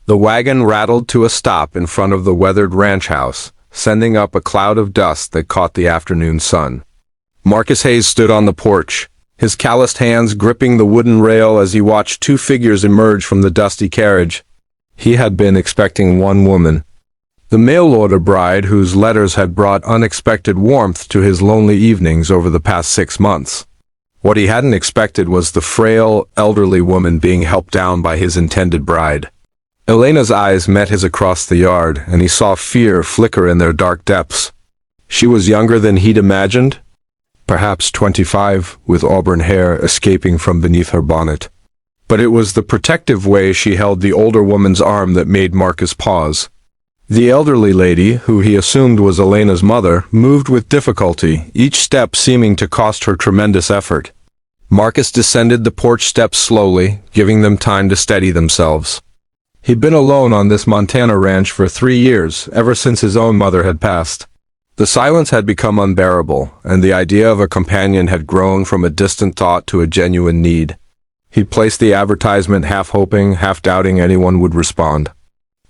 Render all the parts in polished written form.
The wagon rattled to a stop in front of the weathered ranch house, sending up a cloud of dust that caught the afternoon sun. Marcus Hayes stood on the porch, his calloused hands gripping the wooden rail as he watched two figures emerge from the dusty carriage. He had been expecting one woman, the mail-order bride whose letters had brought unexpected warmth to his lonely evenings over the past 6 months. What he hadn't expected was the frail, elderly woman being helped down by his intended bride. Elena's eyes met his across the yard, and he saw fear flicker in their dark depths. She was younger than he'd imagined, perhaps 25, with auburn hair escaping from beneath her bonnet. But it was the protective way she held the older woman's arm that made Marcus pause. The elderly lady, who he assumed was Elena's mother, moved with difficulty, each step seeming to cost her tremendous effort. Marcus descended the porch steps slowly, giving them time to steady themselves. He'd been alone on this Montana ranch for 3 years, ever since his own mother had passed. The silence had become unbearable, and the idea of a companion had grown from a distant thought to a genuine need. He placed the advertisement half hoping, half doubting anyone would respond.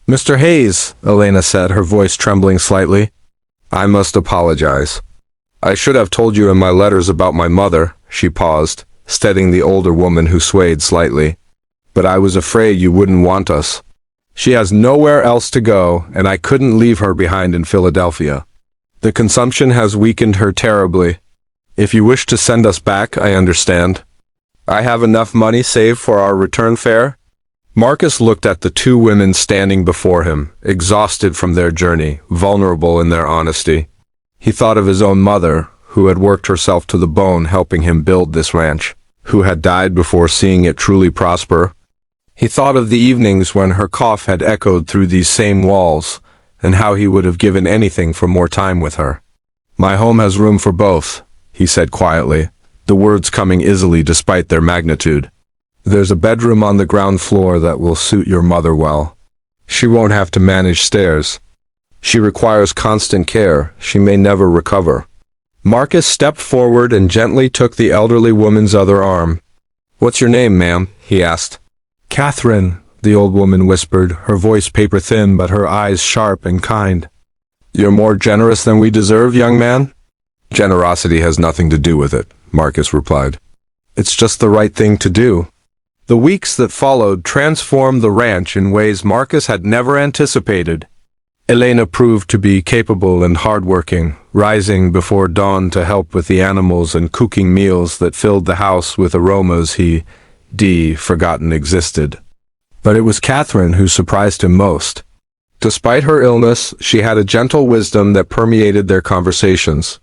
"Mr. Hayes," Elena said, her voice trembling slightly. "I must apologize. I should have told you in my letters about my mother," she paused, steadying the older woman who swayed slightly. "But I was afraid you wouldn't want us. She has nowhere else to go, and I couldn't leave her behind in Philadelphia. The consumption has weakened her terribly. If you wish to send us back, I understand. I have enough money saved for our return fare." Marcus looked at the two women standing before him, exhausted from their journey, vulnerable in their honesty. He thought of his own mother, who had worked herself to the bone helping him build this ranch, who had died before seeing it truly prosper. He thought of the evenings when her cough had echoed through these same walls, and how he would have given anything for more time with her. "My home has room for both," he said quietly, the words coming easily despite their magnitude. "There's a bedroom on the ground floor that will suit your mother well. She won't have to manage stairs. She requires constant care. She may never recover." Marcus stepped forward and gently took the elderly woman's other arm. "What's your name, ma'am?" he asked. "Catherine," the old woman whispered, her voice paper-thin but her eyes sharp and kind. "You're more generous than we deserve, young man?" "Generosity has nothing to do with it," Marcus replied. "It's just the right thing to do." The weeks that followed transformed the ranch in ways Marcus had never anticipated. Elena proved to be capable and hardworking, rising before dawn to help with the animals and cooking meals that filled the house with aromas he'd forgotten existed. But it was Catherine who surprised him most. Despite her illness, she had a gentle wisdom that permeated their conversations.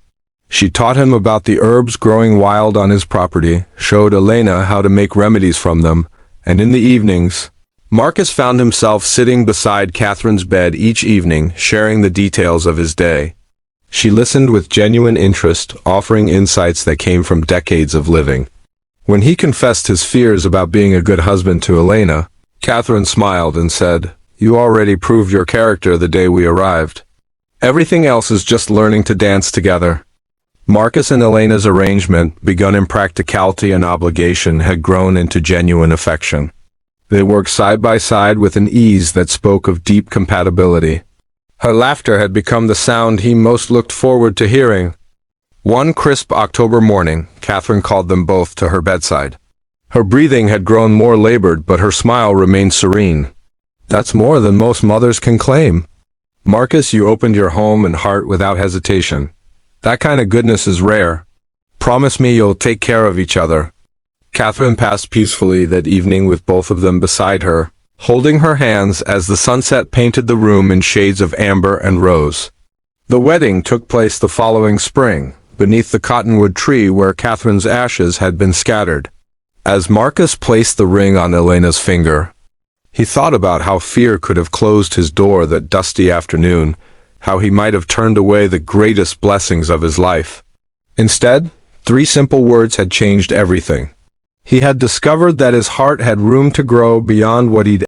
She taught him about the herbs growing wild on his property, showed Elena how to make remedies from them, and in the evenings, Marcus found himself sitting beside Catherine's bed each evening, sharing the details of his day. She listened with genuine interest, offering insights that came from decades of living. When he confessed his fears about being a good husband to Elena, Catherine smiled and said, "You already proved your character the day we arrived. Everything else is just learning to dance together." Marcus and Elena's arrangement, begun in practicality and obligation, had grown into genuine affection. They worked side by side with an ease that spoke of deep compatibility. Her laughter had become the sound he most looked forward to hearing. One crisp October morning, Catherine called them both to her bedside. Her breathing had grown more labored, but her smile remained serene. "That's more than most mothers can claim. Marcus, you opened your home and heart without hesitation. That kind of goodness is rare. Promise me you'll take care of each other." Catherine passed peacefully that evening with both of them beside her, holding her hands as the sunset painted the room in shades of amber and rose. The wedding took place the following spring, beneath the cottonwood tree where Catherine's ashes had been scattered. As Marcus placed the ring on Elena's finger, he thought about how fear could have closed his door that dusty afternoon, how he might have turned away the greatest blessings of his life. Instead, 3 simple words had changed everything. He had discovered that his heart had room to grow beyond what he'd